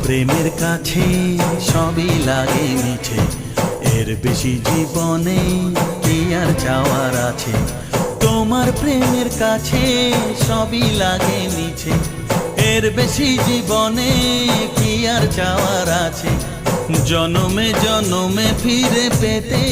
প্রেমের কাছে সবই লাগে মিছে, এর বেশি জীবনে কি আর চাওয়ার আছে। তোমার প্রেমের কাছে সবই লাগে মিছে, এর বেশি জীবনে কি আর চাওয়ার আছে। জনমে জনমে ফিরে পেতে